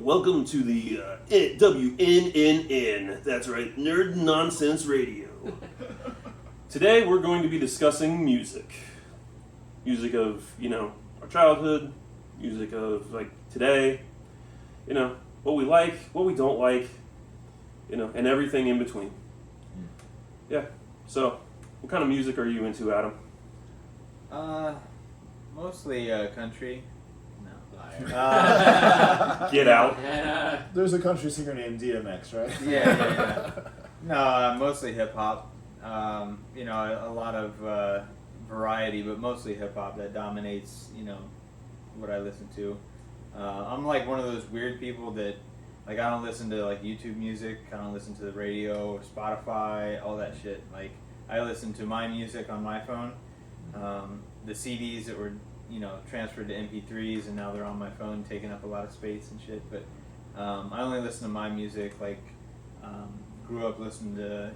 Welcome to the WNNN. That's right, Nerd Nonsense Radio. Today we're going to be discussing music. Music of, our childhood, music of, today, what we like, what we don't like, and everything in between. Yeah. So, what kind of music are you into, Adam? Mostly country. No, liar. Get out. There's a country singer named DMX, right? Yeah. No, mostly hip hop. A lot of variety, but mostly hip hop that dominates, what I listen to. I'm like one of those weird people that, I don't listen to YouTube music. I don't listen to the radio, Spotify, all that shit. I listen to my music on my phone. The CDs that were, transferred to MP3s, and now they're on my phone, taking up a lot of space and shit. But I only listen to my music. Grew up listening to,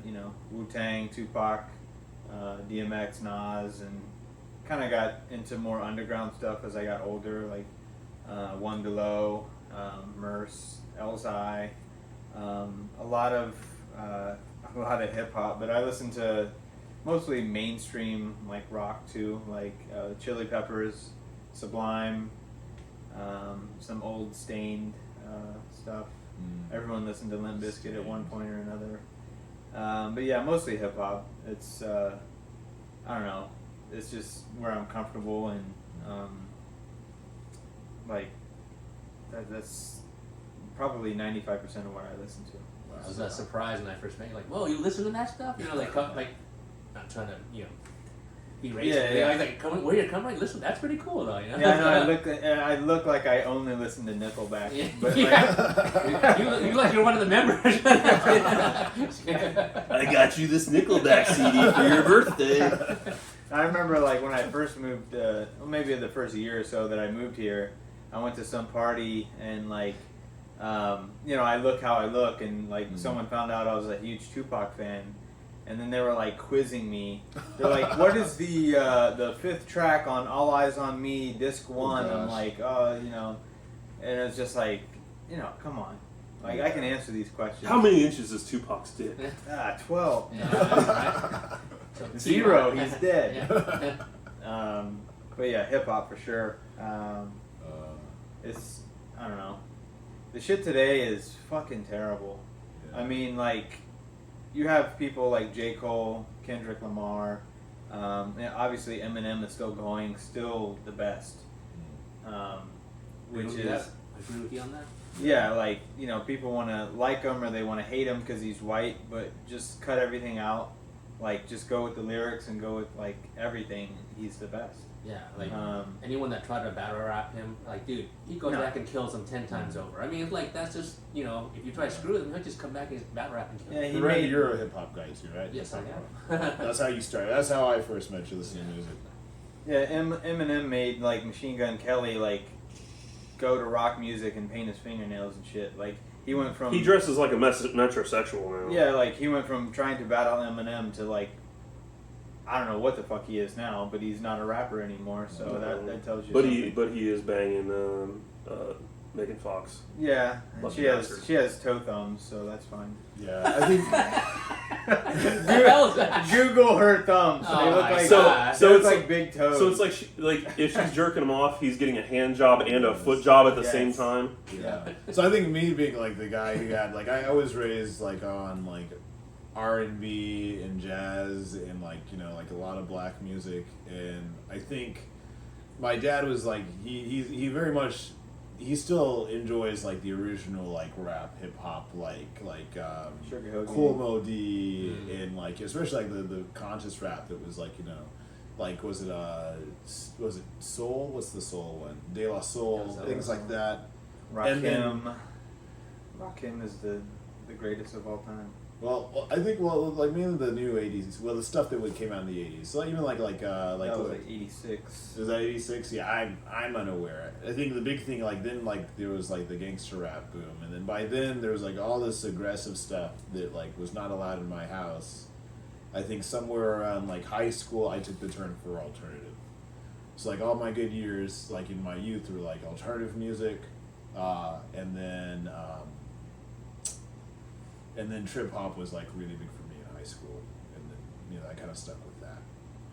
Wu-Tang, Tupac, DMX, Nas, and kind of got into more underground stuff as I got older, One Below, Merce, Elzai, a lot of hip hop. But I listen to mostly mainstream rock too, Chili Peppers, Sublime, some old Stained stuff. Everyone listened to Limp Bizkit at one point or another. But yeah, mostly hip hop. It's I don't know. It's just where I'm comfortable, and that's probably 95% of what I listen to. I was not surprised when I first met you. Whoa, you listen to that stuff? Not trying to, be racist. Yeah. Where you're coming from? Listen, that's pretty cool, though. Yeah, no, I look like I only listen to Nickelback. Yeah. But you look like you're one of the members. I got you this Nickelback CD for your birthday. I remember when I first moved, maybe the first year or so that I moved here, I went to some party and I look how I look, and someone found out I was a huge Tupac fan, and then they were quizzing me. They're like, "What is the fifth track on All Eyes on Me, Disc 1?" I'm like, and it's just come on, I can answer these questions. How many inches is Tupac's dick? 12. Yeah, right. 0. He's dead. But yeah, hip hop for sure. It's, I don't know. The shit today is fucking terrible. Yeah. I mean, you have people like J. Cole, Kendrick Lamar. Obviously, Eminem is still going, still the best. Which is. I agree with you on that. Yeah, people want to like him or they want to hate him because he's white, but just cut everything out. Just go with the lyrics and go with everything. He's the best. Yeah, anyone that tried to battle rap him, dude, he goes back and kills him 10 times over. I mean, that's just, if you try to screw him, he'll just come back and battle rap and kill him. Yeah, you're a hip hop guy too, right? Yes, I am. That's how you started. That's how I first met you listening to music. Yeah, Eminem made Machine Gun Kelly go to rock music and paint his fingernails and shit. He went from... He dresses like a metrosexual now. Yeah, he went from trying to battle Eminem to I don't know what the fuck he is now, but he's not a rapper anymore, so that tells you something. But he is banging Megan Fox. Yeah, Lucky she has toe thumbs, so that's fine. Yeah, I think... Google her thumbs. Oh, they look like so it's like big toes. So it's if she's jerking him off, he's getting a hand job and a foot job at the same time. Yeah. So I think me being the guy who had I was raised on R&B and jazz and a lot of black music, and I think my dad was he very much, he still enjoys the original rap hip hop Kool Moe Dee and especially the conscious rap that was was it Soul? What's the Soul one? De La Soul, things like that. Rakim is the greatest of all time. Well, I think mainly the new '80s. Well, the stuff that came out in the '80s. So even that was 86. Is that '86? Yeah, I'm unaware. I think the big thing then there was the gangster rap boom, and then by then there was all this aggressive stuff that was not allowed in my house. I think somewhere around high school I took the turn for alternative. So all my good years in my youth were alternative music, And then trip hop was like really big for me in high school, and then I kind of stuck with that.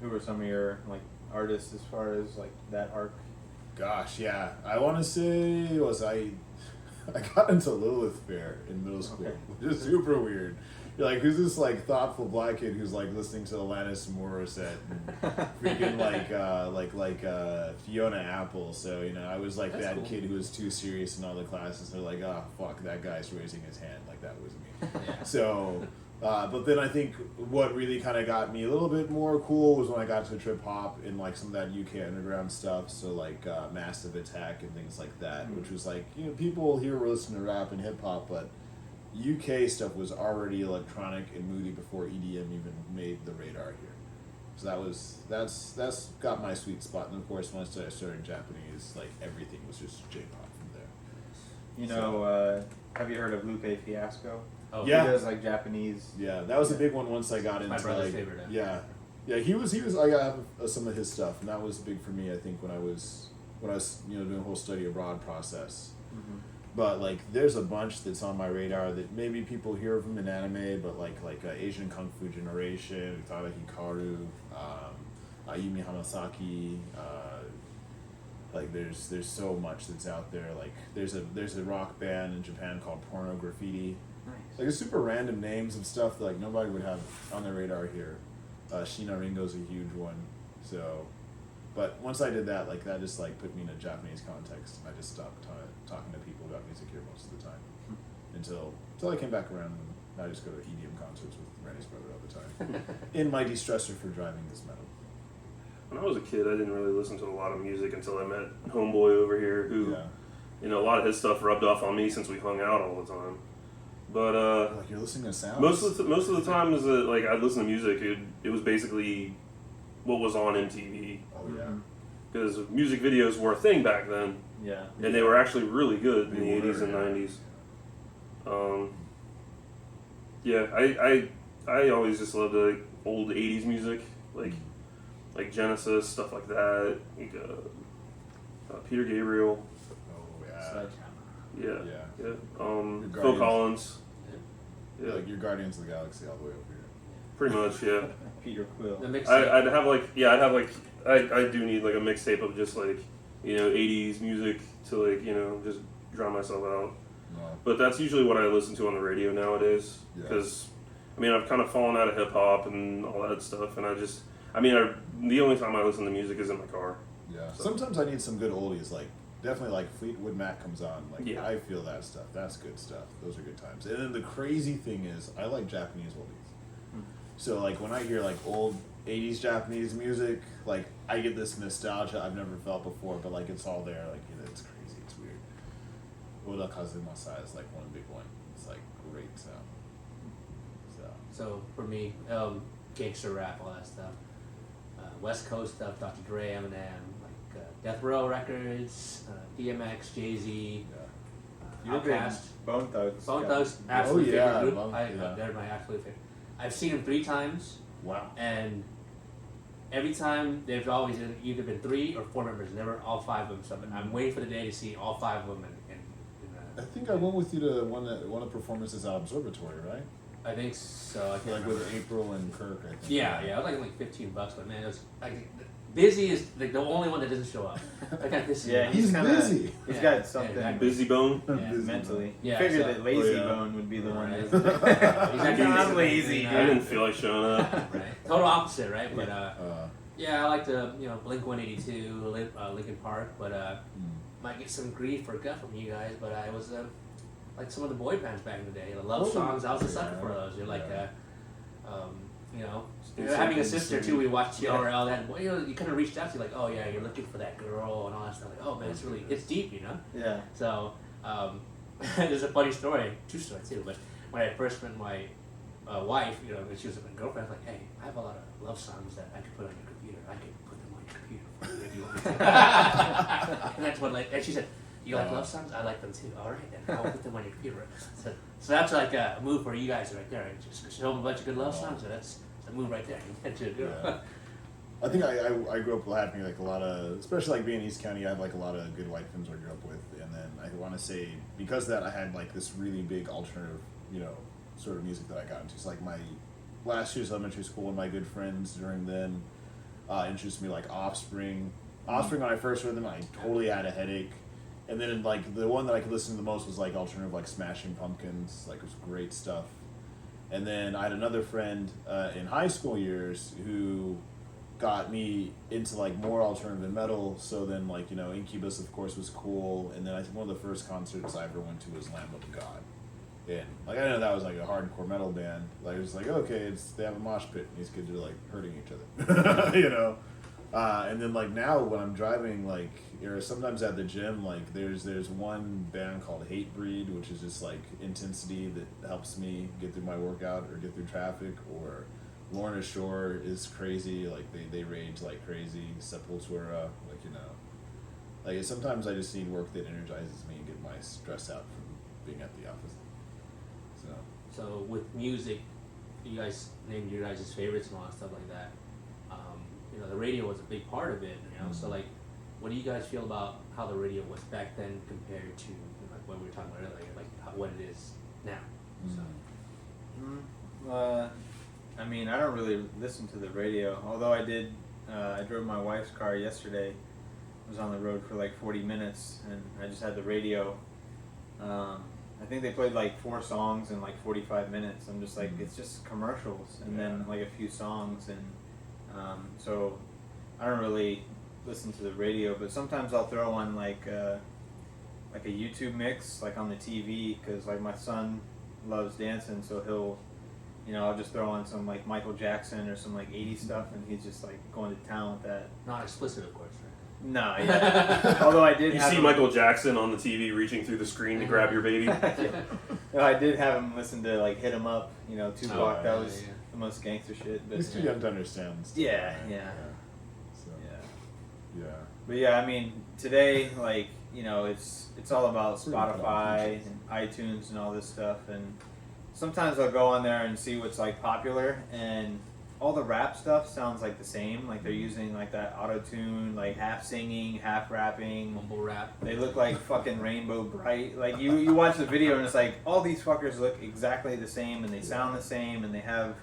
Who were some of your like artists as far as like that arc? Gosh, yeah, I want to say I got into Lilith Fair in middle school, Okay. which is super weird. You're like, who's this like thoughtful black kid who's like listening to Alanis Morissette and freaking like Fiona Apple? So I was like That's that cool. kid who was too serious in all the classes. They're like, oh fuck, that guy's raising his hand, like that was me. Yeah. So, but then I think what really kind of got me a little bit more cool was when I got to trip hop and like some of that UK underground stuff. So like Massive Attack and things like that, which was like people here were listening to rap and hip hop, but UK stuff was already electronic and moody before EDM even made the radar here. So that's got my sweet spot. And of course, once I started Japanese, like everything was just J-pop from there. Have you heard of Lupe Fiasco? Oh, Yeah. He does like Japanese. Yeah, that was a big one once I got My into brother's like favorite, yeah, he was I got some of his stuff, and that was big for me. I think when I was doing the whole study abroad process. Mm-hmm. But like, there's a bunch that's on my radar that maybe people hear of them in anime, but like Asian Kung Fu Generation, Utada Hikaru, Ayumi Hamasaki. Like there's so much that's out there. Like there's a rock band in Japan called Porno Graffiti. Nice. Like it's super random names of stuff that like nobody would have on their radar here. Shina Ringo's a huge one. So, but once I did that, like that just like put me in a Japanese context, and I just stopped talking to people about music here most of the time until I came back around, and I just go to EDM concerts with Randy's brother all the time. In my de-stressor for driving this metal. When I was a kid, I didn't really listen to a lot of music until I met Homeboy over here, who, Yeah. a lot of his stuff rubbed off on me since we hung out all the time. But Like you're listening to sounds. most of the time is that like I'd listen to music. It was basically what was on MTV, Oh yeah. because music videos were a thing back then, Yeah. and they were actually really good in the They were, 80s and yeah. 90s. I always just loved like old 80s music, like Genesis, stuff like that, like, Peter Gabriel, Oh yeah. Sledgehammer. yeah, Yeah. yeah. Phil Guardians. Collins, Yeah. Like your Guardians of the Galaxy all the way over here. pretty much, yeah. Peter Quill. The mixtape. I do need like a mixtape of just like 80s music to like just drown myself out. No. But that's usually what I listen to on the radio nowadays Yeah. because I've kind of fallen out of hip hop and all that stuff, and the only time I listen to music is in my car. Yeah. So- Sometimes I need some good oldies, like definitely like Fleetwood Mac comes on. Like Yeah. I feel that stuff. That's good stuff. Those are good times. And then the crazy thing is I like Japanese oldies. So like when I hear like old 80s Japanese music, like I get this nostalgia I've never felt before, but like it's all there. Like it's crazy. It's weird. Oda Kazumasa is like one big one. It's like great sound. So for me, gangster rap, all that stuff. West Coast stuff, Dr. Dre, Eminem, like Death Row Records, DMX, Jay-Z, You're a big Outkast. Bone Thugs. Bone guy. Thugs, absolute Oh, yeah, favorite group. Bone- yeah. They're my absolute favorite. I've seen them 3 times, Wow. and every time there's always either been 3 or 4 members, never all 5 of them. So I'm waiting for the day to see all 5 of them. I think I went with you to one of the performances at Observatory, right? I think so. I can't Like remember. with April and Kirk, I think. Yeah, it was like $15, but man, it was like Busy is like the only one that doesn't show up. I got this. Yeah, He's kinda, busy. He's Yeah, got something exactly. Busy Bone. Yeah, Busy. mentally. Yeah, Figured so- that Lazy Oh, yeah. Bone would be the one. Right. That, He's actually I'm lazy, you I know, didn't feel like showing up. right. Total opposite, right? But Uh, yeah, I like to Blink 182, Linkin Park, but might get some grief or gut from you guys. But I was like some of the boy bands back in the day, the love Oh, songs. I was a sucker yeah, for those. You're like, yeah. Still having a something sister to too. We watched Yeah. TRL. That you kind of reached out to like, oh yeah, you're looking for that girl and all that stuff. Like, oh man, it's deep, yeah. So there's a funny story, true story too. But when I first met my wife, when she was my girlfriend, I was like, hey, I have a lot of love songs that I could put on your computer. I could put them on your computer for you if you want me to. And that's what and she said, you like love songs? I like them too. All right, then I'll put them on your computer. So that's like a move for you guys right there. Just show them a bunch of good love songs. So that's a move right there. You get to do it. Yeah. I think I grew up having like a lot of, especially like being in East County, I had like a lot of good white films I grew up with, and then when want to say because of that I had like this really big alternative, sort of music that I got into. So like my last year's elementary school, one of my good friends during then introduced me like Offspring. Offspring, when I first heard them, I totally had a headache. And then like the one that I could listen to the most was like alternative, like Smashing Pumpkins. Like it was great stuff. And then I had another friend in high school years who got me into like more alternative metal. So then like Incubus of course was cool. And then I think one of the first concerts I ever went to was Lamb of God. And like I didn't know that was like a hardcore metal band. Like it was like okay, they have a mosh pit and these kids are like hurting each other. And then like now when I'm driving like or sometimes at the gym, like there's one band called Hatebreed, which is just like intensity that helps me get through my workout or get through traffic. Or Lorna Shore is crazy, like they rage like crazy. Sepultura, like sometimes I just need work that energizes me and get my stress out from being at the office. So with music, you guys named your guys' favorites and all that stuff like that. The radio was a big part of it, So like, what do you guys feel about how the radio was back then compared to like what we were talking about earlier, like what it is now? I mean, I don't really listen to the radio. Although I did, I drove my wife's car yesterday. I was on the road for like 40 minutes, and I just had the radio. I think they played like 4 songs in like 45 minutes. I'm just like, it's just commercials and then like a few songs. And so I don't really listen to the radio, but sometimes I'll throw on like a YouTube mix, like on the TV, because like my son loves dancing, so he'll, I'll just throw on some like Michael Jackson or some like 80s stuff, and he's just like going to town with that. Not explicit, of course, right? No, yeah. Although I did. You see Michael Jackson on the TV reaching through the screen to grab your baby. No, I did have him listen to like Hit 'Em Up, Tupac. Oh, that was the most gangster shit. But He's too young to understand. Stuff, Yeah, right? yeah. So, Yeah. yeah. But yeah, I mean, today, like, it's all about Spotify and iTunes and all this stuff. And sometimes I'll go on there and see what's like popular, and all the rap stuff sounds like the same. Like they're using like that auto-tune, like half singing, half rapping. Mumble rap. They look like fucking Rainbow Bright. Like you watch the video and it's like all these fuckers look exactly the same and they sound the same and they have,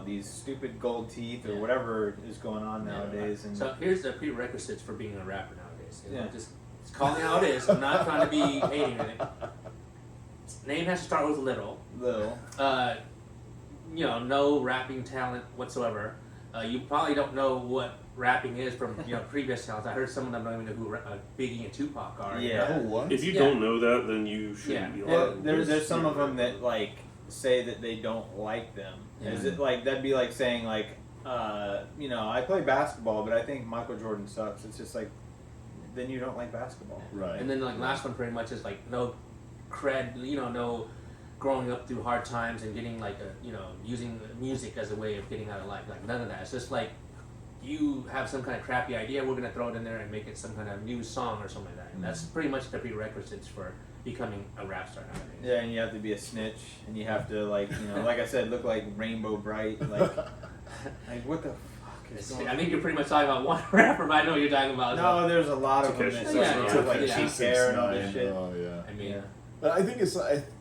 these stupid gold teeth or whatever is going on nowadays. And so here's the prerequisites for being a rapper nowadays. Just call me how it is. I'm not trying to be hating on it. Name has to start with little. No rapping talent whatsoever. You probably don't know what rapping is from previous talents. I heard some of them don't even know who Biggie and Tupac are. Yeah. Oh, what? If you don't know that, then you shouldn't be Well, lying. there's some of them that like say that they don't like them. Yeah. Is it like that'd be like saying like, I play basketball, but I think Michael Jordan sucks. It's just like, then you don't like basketball. Right. And then like last one pretty much is like no cred, no growing up through hard times and getting like using music as a way of getting out of life. Like none of that. It's just like you have some kind of crappy idea, we're gonna throw it in there and make it some kind of new song or something like that. And that's pretty much the prerequisites for becoming a rap star nowadays. Yeah, and you have to be a snitch, and you have to like, like I said, look like Rainbow Bright. Like what the fuck is going on? I think you're pretty much talking about one rapper, but I know what you're talking about. No, there's a lot of them Takeshi that Six like Nine. cheap hair and all this 6ix9ine, shit. Oh yeah. I mean, Yeah. But I think it's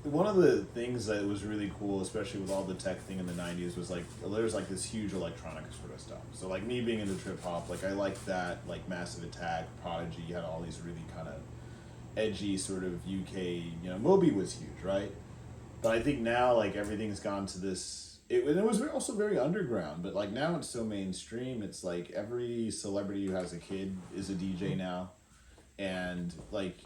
one of the things that was really cool, especially with all the tech thing in the '90s, was like there's like this huge electronic sort of stuff. So like me being into trip hop, like I liked that, like Massive Attack, Prodigy, you had all these really kind of edgy sort of UK. Moby was huge, right? But I think now like everything's gone to this. It was also very underground, but like now it's so mainstream. It's like every celebrity who has a kid is a DJ now, and like.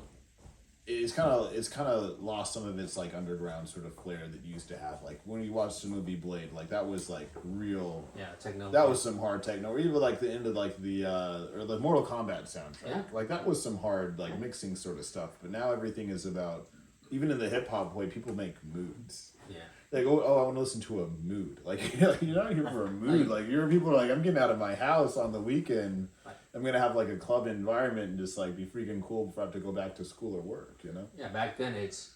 It's kind of lost some of its like underground sort of flair that you used to have. Like when you watched the movie Blade, like that was like real. yeah, techno. That was some hard techno. Or even like the end of like the or the Mortal Kombat soundtrack. Yeah. Like that was some hard like mixing sort of stuff. But now everything is about, even in the hip hop way, people make moods. Yeah. Like I want to listen to a mood. Like you're not here for a mood. Like you're people are like I'm getting out of my house on the weekend. I'm gonna have like a club environment and just like be freaking cool before I have to go back to school or work. Yeah, back then it's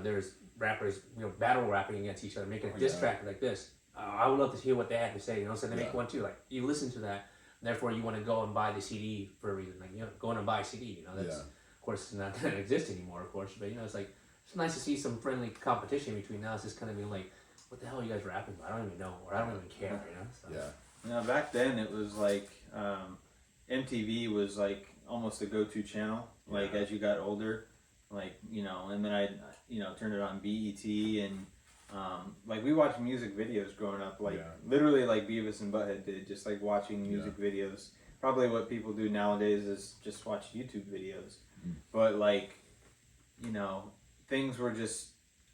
there's rappers battle rapping against each other, making a diss track like this. I would love to hear what they had to say. So they make one too. Like you listen to that, and therefore you want to go and buy the CD for a reason. Like go in and buy a CD. That's course, it's not going to exist anymore, of course. But it's like it's nice to see some friendly competition between now. It's just kind of being like, what the hell are you guys rapping about? I don't even know, or I don't even care. So. Yeah. Back then it was like MTV was like almost a go-to channel. Like as you got older, like and then I turned it on BET and like we watched music videos growing up, like literally like Beavis and Butthead did, just like watching music videos. Probably what people do nowadays is just watch YouTube videos. But like, things were just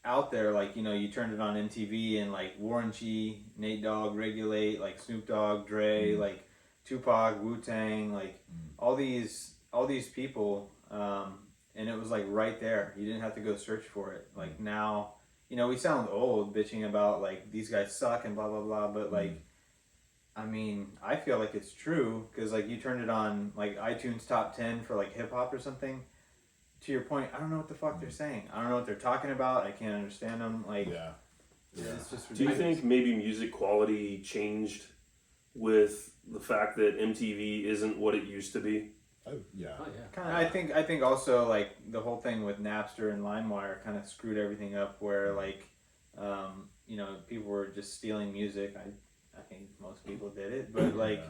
out there. Like, you turned it on MTV and like Warren G, Nate Dogg, Regulate, like Snoop Dogg, Dre, like Tupac, Wu-Tang, like all these people. And it was like right there. You didn't have to go search for it. Like now, we sound old bitching about like these guys suck and blah, blah, blah. But like, I mean, I feel like it's true because like you turned it on like iTunes top 10 for like hip hop or something. To your point, I don't know what the fuck they're saying. I don't know what they're talking about. I can't understand them. Like, it's just ridiculous. Do you think maybe music quality changed with the fact that MTV isn't what it used to be? Oh yeah. Kinda, I think also like the whole thing with Napster and LimeWire kind of screwed everything up. Where like, people were just stealing music. I think most people did it, but like,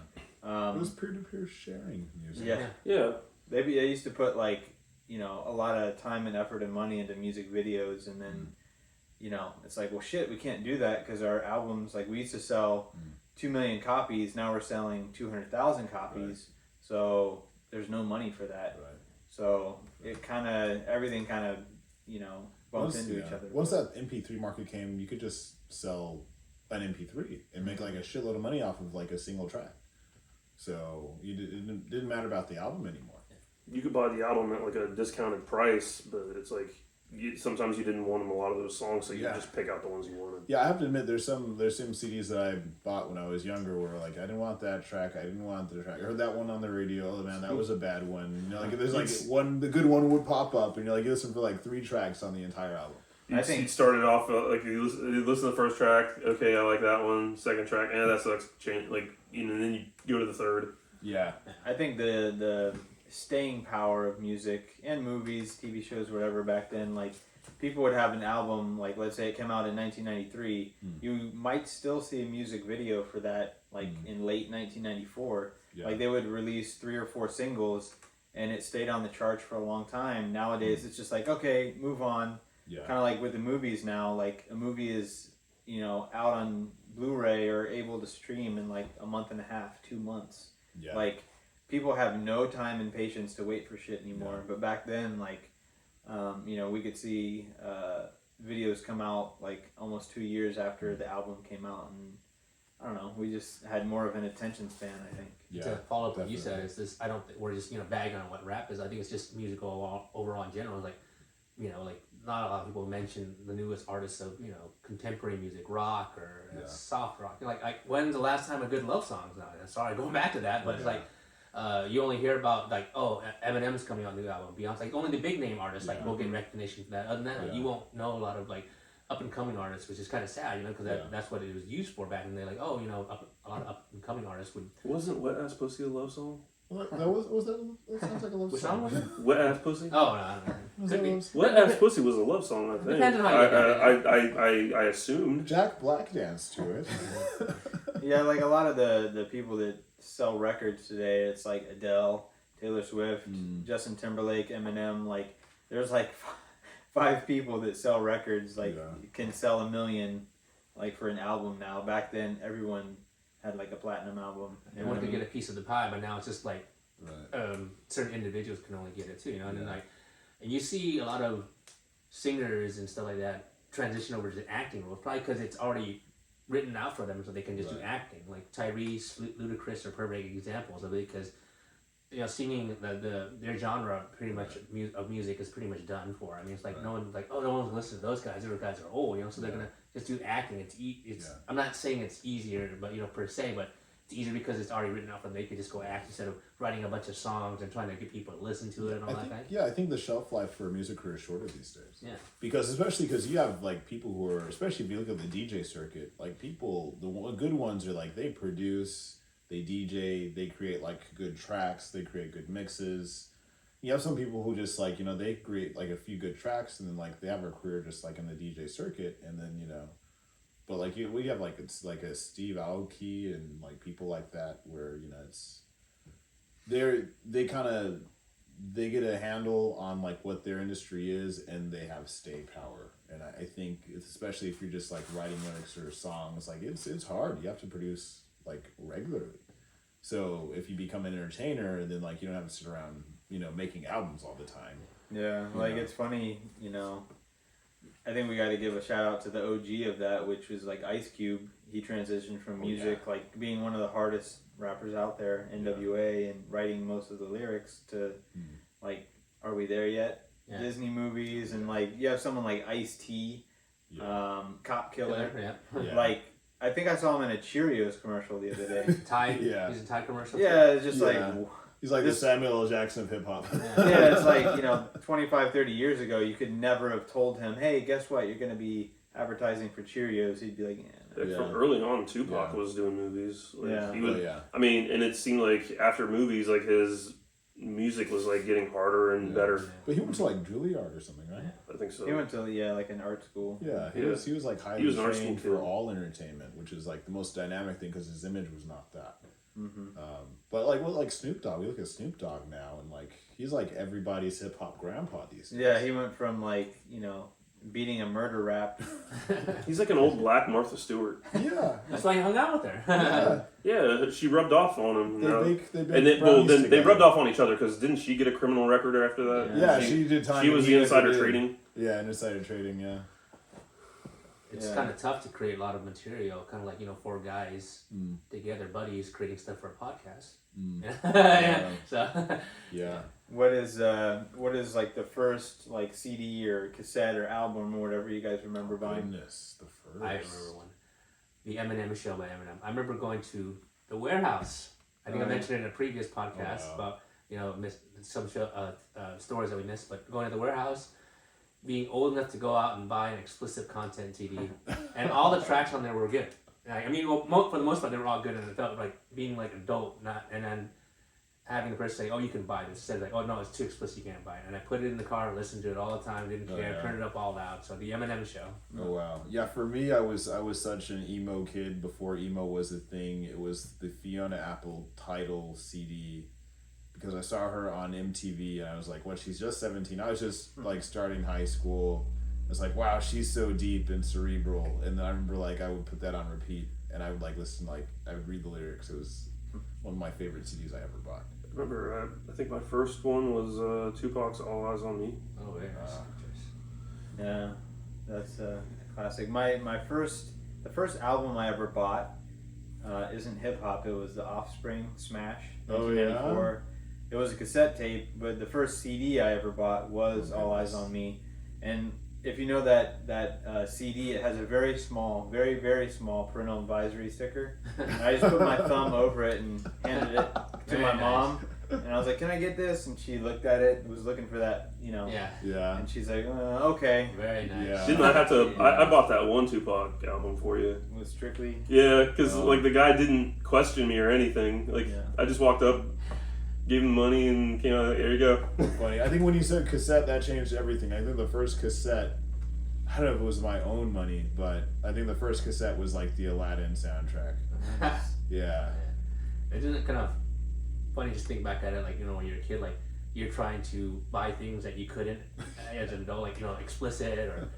it was peer-to-peer sharing music. Yeah. They used to put like, a lot of time and effort and money into music videos, and then, it's like, well, shit, we can't do that because our albums, like, we used to sell 2 million copies. Now we're selling 200,000 copies. Right. So there's no money for that. Right. So it everything kind of, bumped into each other. Once that MP3 market came, you could just sell an MP3 and make like a shitload of money off of like a single track. So it didn't matter about the album anymore. You could buy the album at like a discounted price, but it's like sometimes you didn't want a lot of those songs, so you just pick out the ones you wanted. Yeah, I have to admit, there's some CDs that I bought when I was younger where like I didn't want that track, I didn't want the track. I heard that one on the radio. Oh man, that was a bad one. Like there's like the good one would pop up, and you're like you listen for like 3 tracks on the entire album. I think you started off like you listen to the first track. Okay, I like that one. Second track, that sucks. Change and then you go to the third. Yeah, I think the staying power of music and movies, TV shows, whatever back then, like people would have an album, like let's say it came out in 1993, you might still see a music video for that like in late 1994. Like they would release 3 or 4 singles and it stayed on the charts for a long time. Nowadays it's just like, okay, move on. Kind of like with the movies now, like a movie is, out on Blu-ray or able to stream in like a month and a half, 2 months. Like people have no time and patience to wait for shit anymore. But back then, like, we could see videos come out like almost 2 years after the album came out, and I don't know, we just had more of an attention span, I think. To follow up what you said, is this? I don't think we're just bagging on what rap is. I think it's just musical overall in general. Like, like not a lot of people mention the newest artists of contemporary music, rock or soft rock. Like when's the last time a good love song's out? Sorry, going back to that, but it's like. You only hear about like Eminem's coming out with a new album, Beyonce, like only the big name artists like will get recognition for that. Other than that, you won't know a lot of like up and coming artists, which is kind of sad, because that's what it was used for back in the day. Like a lot of up and coming artists would. Wasn't Wet Ass Pussy a love song? That sounds like a love Which song. song was it? Wet Ass Pussy? Oh no. Was Could that be. love song? Wet Ass Pussy was a love song, I think. Depends on how you look at it. I assumed. Jack Black danced to it. Yeah, like a lot of the people that sell records today, it's like Adele, Taylor Swift, Justin Timberlake, Eminem. Like there's like 5 people that sell records, like can sell 1 million like for an album now. Back then everyone had like a platinum album. They wanted to get a piece of the pie, but now it's just like certain individuals can only get it too, and then and you see a lot of singers and stuff like that transition over to acting roles, probably because it's already written out for them, so they can just do acting. Like Tyrese, Ludacris are perfect examples of it, because singing their genre pretty much of music is pretty much done for. I mean, it's like no one will listen to those guys. Those guys are old, so they're gonna just do acting. It's I'm not saying it's easier, but per se, but it's easier because it's already written out for them. They could just go act instead of writing a bunch of songs and trying to get people to listen to it and all that kind. Yeah, I think the shelf life for a music career is shorter these days. Yeah. Because you have like people who are, especially if you look at the DJ circuit, like people, the good ones are like they produce, they DJ, they create like good tracks, they create good mixes, You have some people who just like, they create like a few good tracks and then like they have a career just like in the DJ circuit, and then but like we have like it's like a Steve Aoki and like people like that where it's they kind of they get a handle on like what their industry is, and they have stay power. And I think especially if you're just like writing lyrics or songs, like it's hard. You have to produce like regularly. So if you become an entertainer, then like you don't have to sit around making albums all the time. Yeah, like it's funny, I think we got to give a shout out to the OG of that, which was like Ice Cube. He transitioned from music, like being one of the hardest rappers out there, NWA, and writing most of the lyrics to like, Are We There Yet? Yeah. Disney movies, and like you have someone like Ice-T, Cop Killer. Yeah. Like I think I saw him in a Cheerios commercial the other day. Tide, he's in Tide commercial. Yeah, it's just like he's like the Samuel L. Jackson of hip hop. Yeah, it's like 25, 30 years ago, you could never have told him, hey, guess what? You're going to be advertising for Cheerios. He'd be like, From early on, Tupac was doing movies. Like, he would, yeah. I mean, and it seemed like after movies, like his music was like getting harder and better. But he went to like Juilliard or something, right? I think so. He went to like an art school. Yeah, he was like highly trained for all entertainment, which is like the most dynamic thing because his image was not that. Mm-hmm. But like Snoop Dogg, we look at Snoop Dogg now, and like he's like everybody's hip hop grandpa these days. Yeah, he went from like beating a murder rap. He's like an old black Martha Stewart. Yeah, that's why he hung out with her. Yeah, she rubbed off on him. They rubbed off on each other because didn't she get a criminal record after that? Yeah, she did time. She was the insider trading. Yeah, insider trading. Yeah. It's kind of tough to create a lot of material, kind of like, four guys together, buddies, creating stuff for a podcast. What is like the first like CD or cassette or album or whatever you guys remember buying? Goodness, the first. I remember one. The Eminem Show by Eminem. I remember going to the warehouse. I think I mentioned it in a previous podcast about, some stories that we missed, but going to the warehouse, being old enough to go out and buy an explicit content CD, and all the tracks on there were good. I mean, for the most part, they were all good, and it felt like being like adult, and then having the person say, "Oh, you can buy this," instead like, "Oh no, it's too explicit, you can't buy it." And I put it in the car, listened to it all the time, didn't care, turned it up all loud. So the Eminem Show. Oh wow, yeah. For me, I was such an emo kid before emo was a thing. It was the Fiona Apple Tidal CD. Because I saw her on MTV and I was like, well, she's just 17. I was just like starting high school. I was like, wow, she's so deep and cerebral. And then I remember like I would put that on repeat and I would like listen, like I would read the lyrics. It was one of my favorite CDs I ever bought. I remember, I think my first one was Tupac's All Eyes on Me. Oh, yeah. Yeah, that's a classic. The first album I ever bought isn't hip hop. It was The Offspring Smash. 1994. It was a cassette tape, but the first CD I ever bought was All Eyes on Me. And if you know that CD, it has a very small, very, very small parental advisory sticker. And I just put my thumb over it and handed it to my mom. And I was like, "Can I get this?" And she looked at it, was looking for that, Yeah. And she's like, "Okay." Very nice. Yeah. Didn't I have to? I bought that one Tupac album for you. With Strictly. Yeah, because like the guy didn't question me or anything. Like I just walked up, gave him money, and came out. There you go. Funny. I think when you said cassette, that changed everything. I think the first cassette, I don't know if it was my own money, but I think the first cassette was like the Aladdin soundtrack. Yeah. Isn't it kind of funny just think back at it, like, when you're a kid, like, you're trying to buy things that you couldn't as an adult, like, explicit or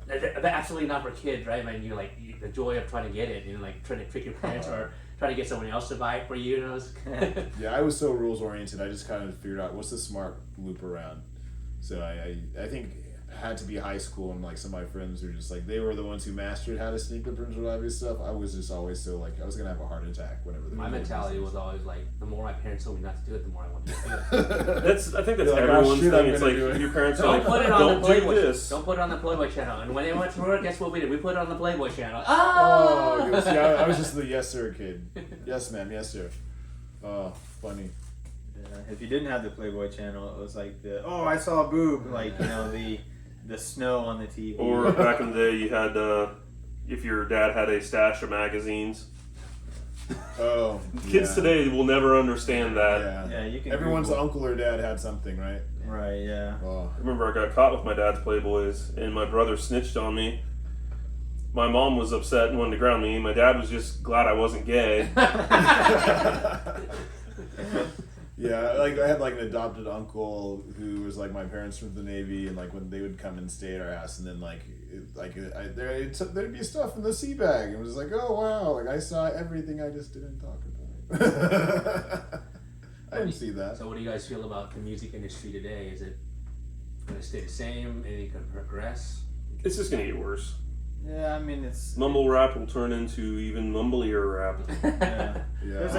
absolutely not for kids, right? I mean, you're like, the joy of trying to get it, like trying to trick your parents or trying to get someone else to buy it for you, Yeah, I was so rules oriented. I just kind of figured out what's the smart loop around. So I think it had to be high school, and like some of my friends were just like, they were the ones who mastered how to sneak the Prince of Obvious stuff. I was just always so like, I was gonna have a heart attack whenever. My mentality was always like, the more my parents told me not to do it, the more I wanted to do it. I think that's like, everyone's shit, thing. It's like do it. your parents are Don't like, put it on don't the do Playboy. this. Don't put it on the Playboy channel. And when they went to work, guess what we did? We put it on the Playboy channel. Oh, see, I was just the yes sir kid. Yes ma'am, yes sir. Oh, funny. Yeah, if you didn't have the Playboy channel, it was like I saw a boob, like the snow on the TV. Or back in the day, you had if your dad had a stash of magazines. Oh, Kids today will never understand that. Yeah, you can. Everyone's Google. uncle or dad had something, right? Right. Yeah. Oh. I remember I got caught with my dad's Playboys, and my brother snitched on me. My mom was upset and wanted to ground me. My dad was just glad I wasn't gay. Yeah, like I had like an adopted uncle who was like my parents from the Navy, and like when they would come and stay at our house, and then there'd be stuff in the sea bag, and it was like, oh wow, like I saw everything, I just didn't talk about it. I didn't see that. So what do you guys feel about the music industry today? Is it going to stay the same? Anything going to progress? It's just gonna get worse. Yeah. I mean, it's Mumble rap will turn into even mumblier rap. Yeah. Yeah. There's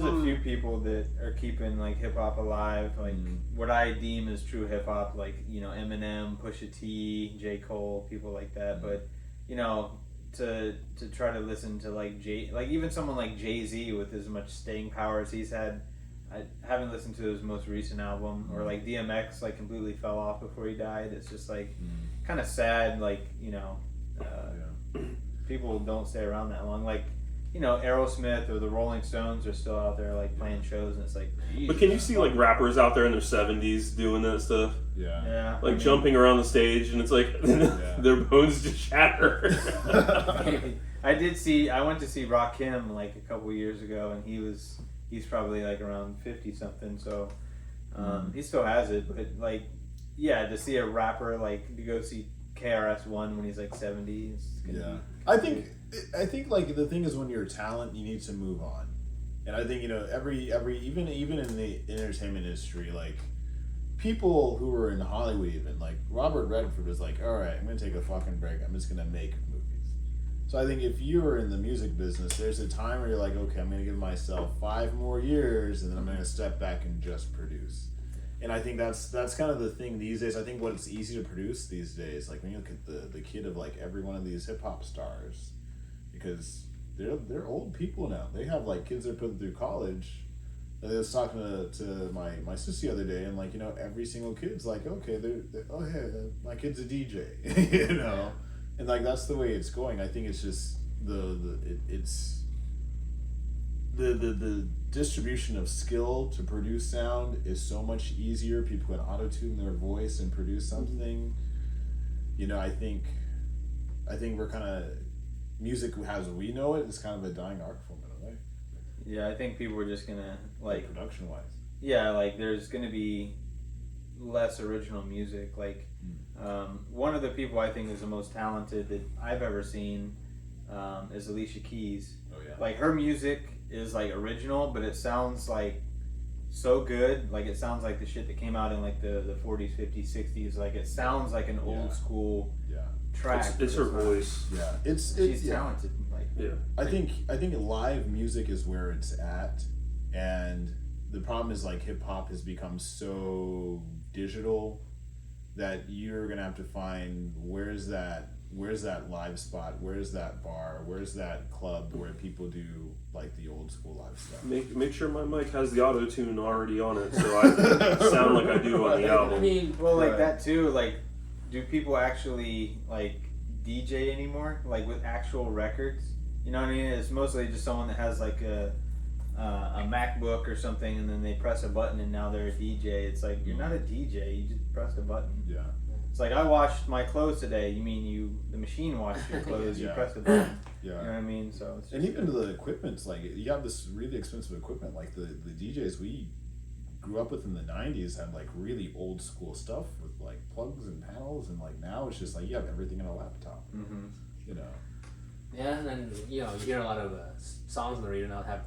a few people that are keeping like hip hop alive, like what I deem as true hip hop, like Eminem, Pusha T, J. Cole, people like that. But to try to listen to like even someone like Jay-Z with as much staying power as he's had. I haven't listened to his most recent album, or like DMX like completely fell off before he died. It's just like kind of sad, like people don't stay around that long. Like Aerosmith or the Rolling Stones are still out there like playing shows, and it's like. Geez, But can you see like rappers out there in their 70s doing that stuff? Yeah. Yeah. Like jumping around the stage, and it's like their bones just shatter. I went to see Rakim like a couple years ago, and he's probably like around 50 something, so he still has it. But like, yeah, to see a rapper like to go see KRS-One when he's like 70, it's gonna be I think like the thing is, when you're a talent, you need to move on, and I think every even in the entertainment industry, like people who are in Hollywood, even like Robert Redford was like, all right, I'm gonna take a fucking break. I'm just gonna make movies. So I think if you're in the music business, there's a time where you're like, okay, I'm gonna give myself 5 more years, and then I'm gonna step back and just produce. And I think that's kind of the thing these days. I think what it's easy to produce these days, like when you look at the kid of like every one of these hip hop stars, because they're old people now. They have like kids they're putting through college. I was talking to my sister the other day, and like every single kid's like, okay, they're oh hey, my kid's a DJ, and like that's the way it's going. I think it's just the distribution of skill to produce sound is so much easier. People can auto-tune their voice and produce something. I think we're kind of, music as we know it is kind of a dying art form in a way. Yeah, I think people are just gonna like production wise. Yeah, like there's gonna be less original music. Like one of the people I think is the most talented that I've ever seen is Alicia Keys. Oh yeah. Like her music is like original, but it sounds like so good. Like it sounds like the shit that came out in like the 40s, 50s, 60s. Like it sounds like an old school track. It's her voice. Yeah, she's talented. Like I think live music is where it's at, and the problem is like hip hop has become so digital that you're gonna have to find where's that live spot, where's that bar, where's that club where people do like the old school live stuff. Make sure my mic has the auto tune already on it, so I sound like I do on the album. I mean, like that too. Like, do people actually like DJ anymore? Like with actual records? You know what I mean? It's mostly just someone that has like a MacBook or something, and then they press a button, and now they're a DJ. It's like you're not a DJ. You just pressed a button. Yeah. It's like I washed my clothes today. You mean the machine washed your clothes? You pressed a button. Yeah. You know what I mean? So it's just and even the equipment's like you have this really expensive equipment. Like the DJs we grew up with in the 90s had like really old school stuff with like plugs and panels, and like now it's just like you have everything in a laptop. Mm-hmm. Yeah, and then you hear a lot of songs on the radio now have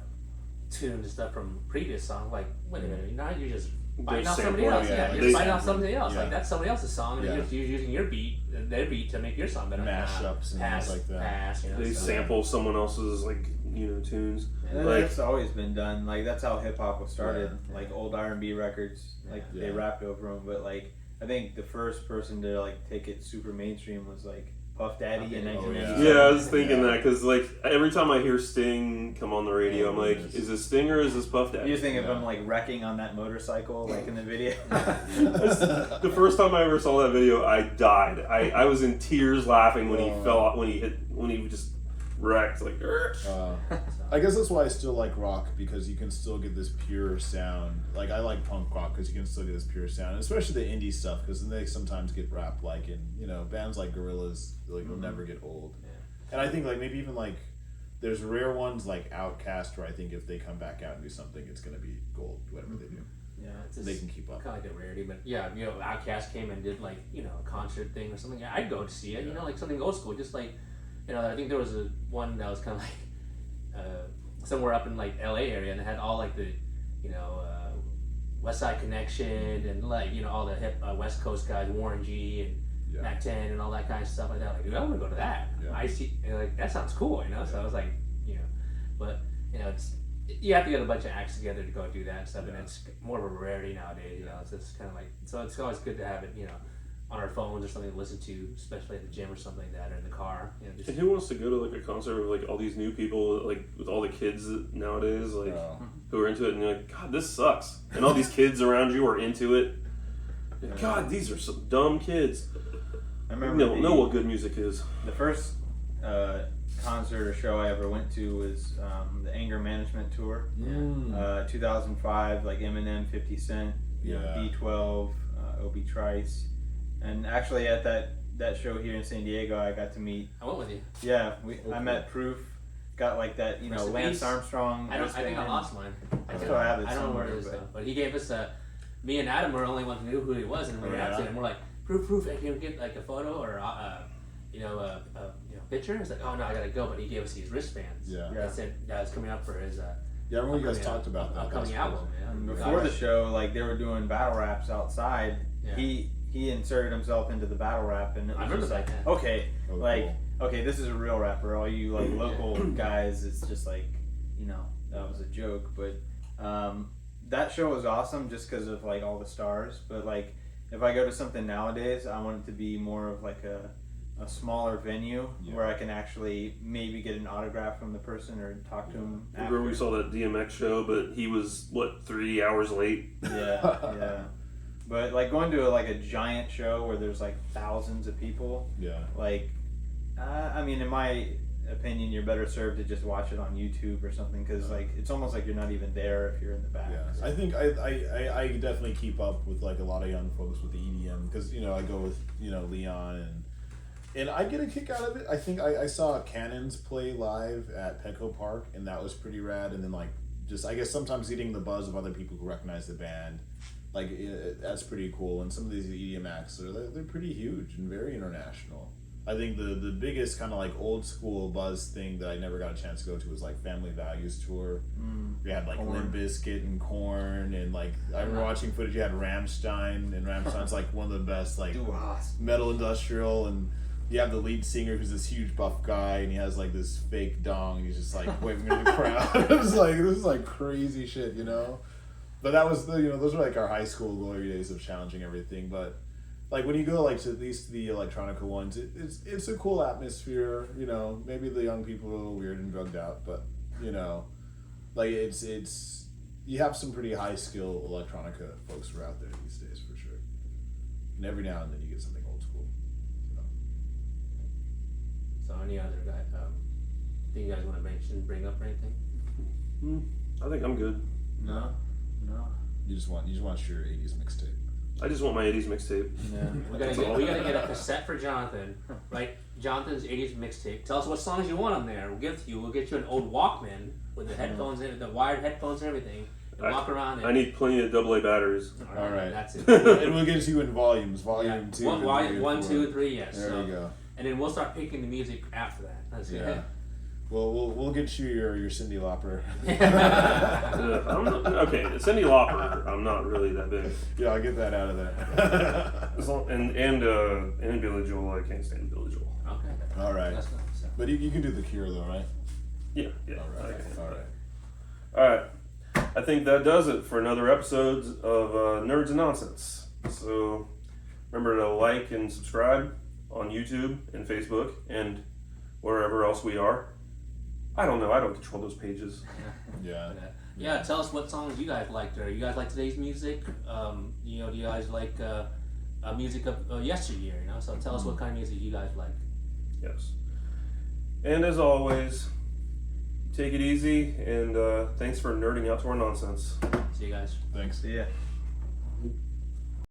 tunes and stuff from previous songs. Like, wait a minute, now you're just biting off somebody else. Yeah, you're just biting off somebody else. Like that's somebody else's song, and you're using your beat, their beat, to make your song better. Mashups and things like that. They sample someone else's like tunes. And like, that's always been done. Like that's how hip hop was started. Like old R&B records, like they rapped over them. But like I think the first person to like take it super mainstream was like Puff Daddy in 1997. Yeah, I was thinking that because like every time I hear Sting come on the radio, I'm like, is this Sting or is this Puff Daddy? You think of him like wrecking on that motorcycle, like in the video. The first time I ever saw that video, I died. I was in tears laughing when he fell, when he just wrecked. Like, I guess that's why I still like rock, because you can still get this pure sound. Like I like punk rock because you can still get this pure sound, especially the indie stuff, because they sometimes get rap like in bands like Gorillaz, like will never get old. Yeah. And I think like maybe even like there's rare ones like Outkast where I think if they come back out and do something, it's gonna be gold. Whatever they do, Yeah, it's just they can keep up. kind of like a rarity, but yeah, Outkast came and did like a concert thing or something. I'd go to see it, like something old school, just like I think there was one that was kind of like somewhere up in like L.A. area, and it had all like the West Side Connection and like all the hip West Coast guys, Warren G and Mac 10 and all that kind of stuff like that. Like, dude, I want to go to that. Yeah. I see, like that sounds cool, So I was like, but it's. You have to get a bunch of acts together to go do that and stuff, and it's more of a rarity nowadays. It's just kind of like, so it's always good to have it, on our phones or something to listen to, especially at the gym or something like that, or in the car. Just, and who wants to go to like a concert with like all these new people, like with all the kids nowadays, like who are into it, and you're like, God, this sucks, and all these kids around you are into it. God, these are some dumb kids. I remember know what good music is. The first concert or show I ever went to was the Anger Management Tour, 2005, like Eminem, 50 Cent, B12, Obi Trice, and actually at that show here in San Diego, I got to meet. I went with you. Yeah, I met Proof. Got like that, Lance Armstrong. I think I lost mine. I still have it. I don't know where it is though, but he gave us me and Adam were the only ones who knew who he was, and we were asking him. We're like, Proof, can you get like a photo or a picture? He's like, oh no, I gotta go. But he gave us these wristbands. Yeah. He said that was coming up for his. I remember you guys talked about that. Upcoming album. Yeah. Before the show, like they were doing battle raps outside. Yeah. He inserted himself into the battle rap, and it was just like, okay, okay, this is a real rapper. All you like local guys, it's just like, that was a joke. But that show was awesome just because of like all the stars. But like, if I go to something nowadays, I want it to be more of like a smaller venue where I can actually maybe get an autograph from the person or talk to him. Remember we saw that DMX show, but he was 3 hours late. Yeah. But like going to a giant show where there's like thousands of people. Yeah. Like, I mean, in my opinion, you're better served to just watch it on YouTube or something, because like it's almost like you're not even there if you're in the back. Yeah. I think I definitely keep up with like a lot of young folks with the EDM, because I go with Leon and I get a kick out of it. I think I saw Cannons play live at Petco Park, and that was pretty rad. And then like just I guess sometimes getting the buzz of other people who recognize the band, like that's pretty cool. And some of these EDM acts they're pretty huge and very international. I think the biggest kind of like old school buzz thing that I never got a chance to go to was like Family Values Tour. We had like Limp Bizkit and Korn, and like I remember watching footage. You had Rammstein, and Rammstein's like one of the best like metal industrial, and you have the lead singer who's this huge buff guy, and he has like this fake dong, and he's just like waving in the crowd. This is like crazy shit, But that was those were like our high school glory days of challenging everything. But like when you go like to at least the electronica ones, it's a cool atmosphere. Maybe the young people are a little weird and drugged out, but like it's you have some pretty high skill electronica folks who are out there these days for sure. And every now and then you get something old school. So any other guy thing you guys want to bring up or anything? I think I'm good. No. You just want your 80s mixtape. I just want my 80s mixtape. Yeah. We gotta get a cassette for Jonathan, right? Jonathan's 80s mixtape. Tell us what songs you want on there. We'll give it to you. We'll get you an old Walkman with the headphones in it, the wired headphones and everything. And walk around. And, I need plenty of AA batteries. All right. That's it. And we'll get it to you in volumes. Volume 2. One, two, three, yes. There you go. And then we'll start picking the music after that. That's it. Well, we'll get you your Cyndi Lauper. I'm not, okay, Cyndi Lauper. I'm not really that big. Yeah, I'll get that out of there. And Billy Joel. I can't stand Billy Joel. Okay. All right. That's nice. So. But you can do The Cure though, right? Yeah. All right. Okay. All right. All right. I think that does it for another episode of Nerds and Nonsense. So remember to like and subscribe on YouTube and Facebook and wherever else we are. I don't know. I don't control those pages. Yeah. Tell us what songs you guys liked. Or you guys like today's music? Do you guys like music of yesteryear? So tell us what kind of music you guys like. Yes. And as always, take it easy, and thanks for nerding out to our nonsense. See you guys. Thanks. See ya.